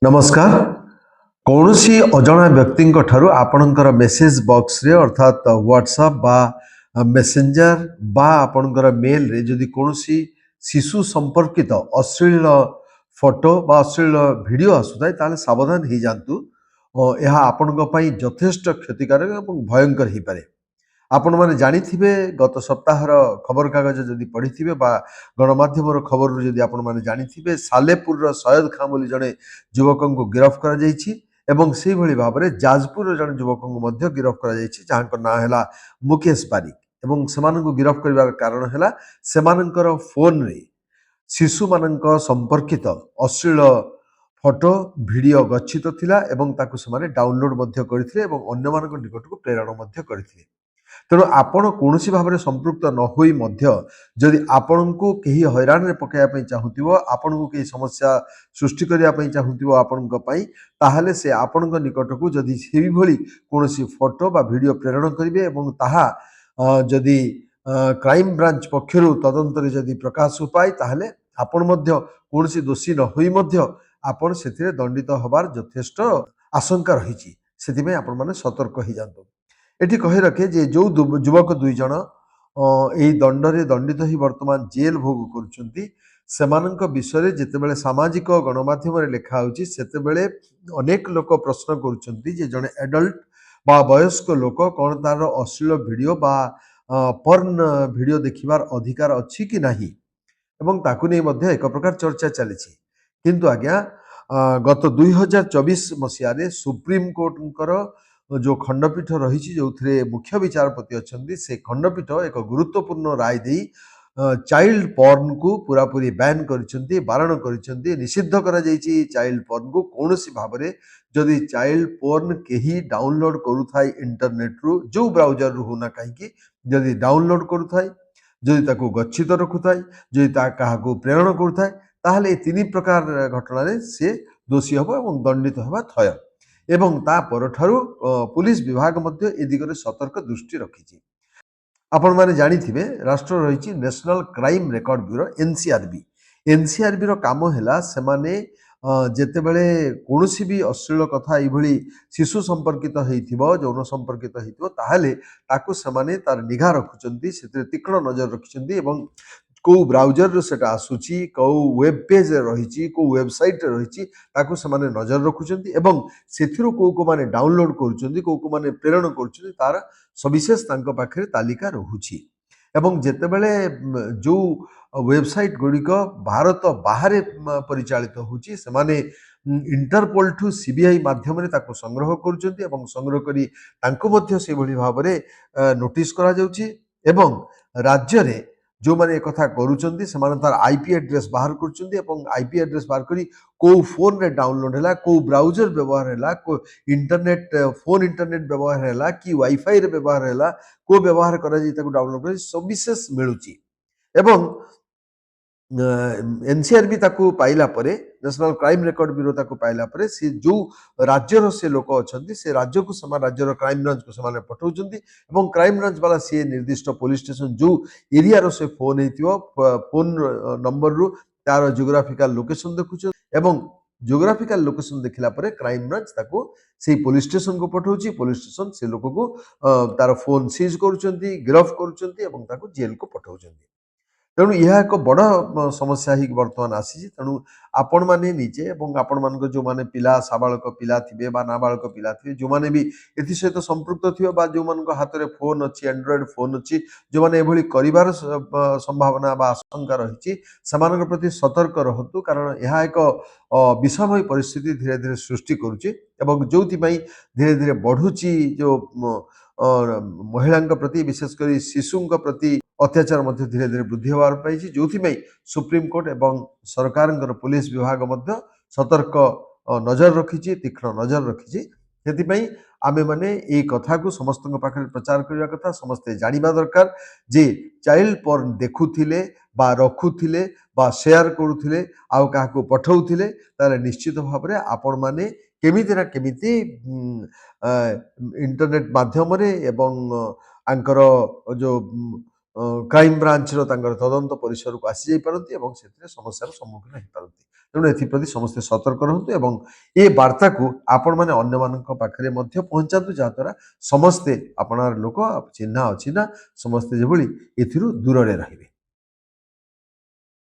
नमस्कार। कौन सी अजଣା ବ୍ୟକ୍ତିଙ୍କ ଠାରୁ ଆପଣଙ୍କର ମେସେଜ ବକ୍ସରେ ଅର୍ଥାତ୍ ହ୍ୱାଟ୍ସଆପ୍ ବା ମେସେଞ୍ଜର ବା ଆପଣଙ୍କର ମେଲରେ ଯଦି କୌଣସି ଶିଶୁ ସମ୍ପର୍କିତ ଅଶ୍ଳୀଳ ଫଟୋ ବା ଅଶ୍ଳୀଳ ଭିଡ଼ିଓ ଆସୁଥାଏ ତାହେଲେ ସାବଧାନ ହେଇଯାଆନ୍ତୁ। ଏହା ଆପଣଙ୍କ ପାଇଁ ଯଥେଷ୍ଟ କ୍ଷତିକାରକ ଏବଂ ଭୟଙ୍କର ହେଇପାରେ। ଆପଣମାନେ ଜାଣିଥିବେ ଗତ ସପ୍ତାହର ଖବରକାଗଜ ଯଦି ପଢ଼ିଥିବେ ବା ଗଣମାଧ୍ୟମର ଖବରରୁ ଯଦି ଆପଣମାନେ ଜାଣିଥିବେ ସାଲେପୁରର ସୟଦ ଖାଁ ବୋଲି ଜଣେ ଯୁବକଙ୍କୁ ଗିରଫ କରାଯାଇଛି ଏବଂ ସେଇଭଳି ଭାବରେ ଯାଜପୁରର ଜଣେ ଯୁବକଙ୍କୁ ମଧ୍ୟ ଗିରଫ କରାଯାଇଛି ଯାହାଙ୍କ ନାଁ ହେଲା ମୁକେଶ ବାରିକ ଏବଂ ସେମାନଙ୍କୁ ଗିରଫ କରିବାର କାରଣ ହେଲା ସେମାନଙ୍କର ଫୋନରେ ଶିଶୁମାନଙ୍କ ସମ୍ପର୍କିତ ଅଶ୍ଳୀଳ ଫଟୋ ଭିଡ଼ିଓ ଗଚ୍ଛିତ ଥିଲା ଏବଂ ତାକୁ ସେମାନେ ଡାଉନଲୋଡ୍ ମଧ୍ୟ କରିଥିଲେ ଏବଂ ଅନ୍ୟମାନଙ୍କ ନିକଟକୁ ପ୍ରେରଣ ମଧ୍ୟ କରିଥିଲେ। ତେଣୁ ଆପଣ କୌଣସି ଭାବରେ ସମ୍ପୃକ୍ତ ନ ହୋଇ ମଧ୍ୟ ଯଦି ଆପଣଙ୍କୁ କେହି ହଇରାଣରେ ପକାଇବା ପାଇଁ ଚାହୁଁଥିବ, ଆପଣଙ୍କୁ କେହି ସମସ୍ୟା ସୃଷ୍ଟି କରିବା ପାଇଁ ଚାହୁଁଥିବ ଆପଣଙ୍କ ପାଇଁ, ତାହେଲେ ସେ ଆପଣଙ୍କ ନିକଟକୁ ଯଦି ସେଇଭଳି କୌଣସି ଫଟୋ ବା ଭିଡ଼ିଓ ପ୍ରେରଣ କରିବେ ଏବଂ ତାହା ଯଦି କ୍ରାଇମ୍ ବ୍ରାଞ୍ଚ ପକ୍ଷରୁ ତଦନ୍ତରେ ଯଦି ପ୍ରକାଶ ପାଏ ତାହେଲେ ଆପଣ ମଧ୍ୟ କୌଣସି ଦୋଷୀ ନ ହୋଇ ମଧ୍ୟ ଆପଣ ସେଥିରେ ଦଣ୍ଡିତ ହେବାର ଯଥେଷ୍ଟ ଆଶଙ୍କା ରହିଛି। ସେଥିପାଇଁ ଆପଣମାନେ ସତର୍କ ହେଇଯାଆନ୍ତୁ। ଏଠି କହି ରଖେ ଯେ ଯେଉଁ ଯୁବକ ଦୁଇ ଜଣ ଏହି ଦଣ୍ଡରେ ଦଣ୍ଡିତ ହୋଇ ବର୍ତ୍ତମାନ ଜେଲ୍ ଭୋଗ କରୁଛନ୍ତି ସେମାନଙ୍କ ବିଷୟରେ ଯେତେବେଳେ ସାମାଜିକ ଗଣମାଧ୍ୟମରେ ଲେଖା ହେଉଛି ସେତେବେଳେ ଅନେକ ଲୋକ ପ୍ରଶ୍ନ କରୁଛନ୍ତି ଯେ ଜଣେ ଆଡଲ୍ଟ ବା ବୟସ୍କ ଲୋକ କ'ଣ ତାର ଅଶ୍ଳୀଳ ଭିଡ଼ିଓ ବା ପର୍ନ ଭିଡ଼ିଓ ଦେଖିବାର ଅଧିକାର ଅଛି କି ନାହିଁ ଏବଂ ତାକୁ ନେଇ ମଧ୍ୟ ଏକ ପ୍ରକାର ଚର୍ଚ୍ଚା ଚାଲିଛି। କିନ୍ତୁ ଆଜ୍ଞା ଗତ 2024 ମସିହାରେ ସୁପ୍ରିମକୋର୍ଟଙ୍କର जो खंडपीठ रही जो मुख्य विचारपति अच्छा से खंडपीठ एक गुरुत्वपूर्ण राय दे चाइल्ड पर्न को पूरापूरी बैन कर बारण कर निषिद्ध कर चाइल्ड पर्न को कौन सी भाव में जदि चाइल्ड पर्न कहीं डाउनलोड करुए इंटरनेट रु जो ब्राउजर रु होना कहीं जदि डाउनलोड करुए जदि ताको गच्छित रखुए जदि क्या प्रेरण करुए ताहले तीन प्रकार घटना से दोषी हम और दंडित हवा थय एवं ता परठारु पुलिस विभाग मध्य ए दिगरे सतर्क दृष्टि रखिछि। आपण माने जानिथिबे राष्ट्र रहिछि national crime record bureau NCRB रो काम हैला सेमाने जेतेबेले कोनोसी भी अश्लील कथा एभली शिशु संपर्कित हेइथिबो जौन संपर्कित हेइथिबो ताहाले ताकु सेमाने तार निघा रखुचंती सेते तीक्ष्ण नजर रखिचंती एवं को ब्राउजर रो सेटा आसुची को वेब पेज रहिछि को वेबसाइट रहिछि ताकु सेमाने नजर रखुचंती एवं सेथिरो को माने डाउनलोड करूचंती को माने प्रेरण करूचंती तार सविशेष तांको पाखरे तालिका रहुछि एवं जेतेबेले जो वेबसाइट गुड़िक भारत बाहर परिचालित होछि सेमाने इंटरपोल ठू सीबीआई माध्यम ताको संग्रह करूचंती एवं संग्रह करी तांको मध्य से भली भाबरे नोटिस करा जाउछि एवं राज्य रे जो माने कथा करूचंती सेमाने तार आईपी एड्रेस बाहर करूचंती एवं आईपी एड्रेस बाहर करी को फोन रे डाउनलोड हैला को ब्राउजर व्यवहार हैला को इंटरनेट फोन इंटरनेट व्यवहार हैला कि वाईफाई रे व्यवहार हैला को व्यवहार करा जाई ताको डाउनलोड कर सविशेष मिलुची एवं एनसीआरबी ताकू पाइला परे नेशनल क्राइम रेकर्ड ब्यूरो ताकू पाइला परे से जो राज्यर से लोक अछंती से राज्य को समान राज्यर क्राइम ब्रांच को समान पठाउचंती एवं क्राइम ब्रांच वाला से निर्दिष्ट पुलिस स्टेशन जो एरिया रो से फोन हेतियो फोन नंबर रु तार जियोग्राफिकल लोकेशन देखुछ एवं जियोग्राफिकल लोकेशन देखिला परे क्राइम ब्रांच ताकू से पुलिस स्टेशन को पठाउची पुलिस स्टेशन से लोक को तार फोन सीज करूचंती गिरफ्त करूचंती एवं ताकू जेल को पठाउचंती। तेणु यह एक बड़ समस्या ही बर्तमान आसी तेणु आपण माने निजे एवं आपण मान जो माने पिला साबालक पिला थिबे बा नाबालक पिला थिबे जो माने भी एथि सहित संपृक्त थिबे बा जो मान हाथ में फोन अच्छी एंड्रॉइड फोन अच्छी जो माने एभली करिवार संभावना बा आशंका रही सेमानक प्रति सतर्क रहतु कारण यह एक विषमय परिस्थिति धीरे धीरे सृष्टि करुच्ची एवं जो धीरे धीरे बढ़ुची जो महिला प्रति विशेषकर शिशु प्रति अत्याचार मध्य धीरे धीरे वृद्धि होवार पाइछि जो सुप्रीमकोर्ट एवं सरकार पुलिस विभाग मध्य सतर्क नजर रखिछि तीक्ष्ण नजर रखिछि सेतिपई आमे माने ए कथा को समस्त पाखे प्रचार करने कथा समस्ते जानिबा दरकार जे चाइल्ड पर्न देखुथिले बा रखुथिले बा शेयर करुथिले आउ काहाको पठाउथिले ताले निश्चित भाव में आपण माने केमिति ना केमिति इंटरनेट माध्यम रे एवं आंकर जो କ୍ରାଇମ୍ ବ୍ରାଞ୍ଚର ତାଙ୍କର ତଦନ୍ତ ପରିସରକୁ ଆସିଯାଇପାରନ୍ତି ଏବଂ ସେଥିରେ ସମସ୍ୟାର ସମ୍ମୁଖୀନ ହୋଇପାରନ୍ତି। ତେଣୁ ଏଥିପ୍ରତି ସମସ୍ତେ ସତର୍କ ରୁହନ୍ତୁ ଏବଂ ଏ ବାର୍ତ୍ତାକୁ ଆପଣମାନେ ଅନ୍ୟମାନଙ୍କ ପାଖରେ ମଧ୍ୟ ପହଞ୍ଚାନ୍ତୁ, ଯାହାଦ୍ୱାରା ସମସ୍ତେ ଆପଣଙ୍କର ଲୋକ ଚିହ୍ନା ଅଚିହ୍ନା ସମସ୍ତେ ଯେଭଳି ଏଥିରୁ ଦୂରରେ ରହିବେ।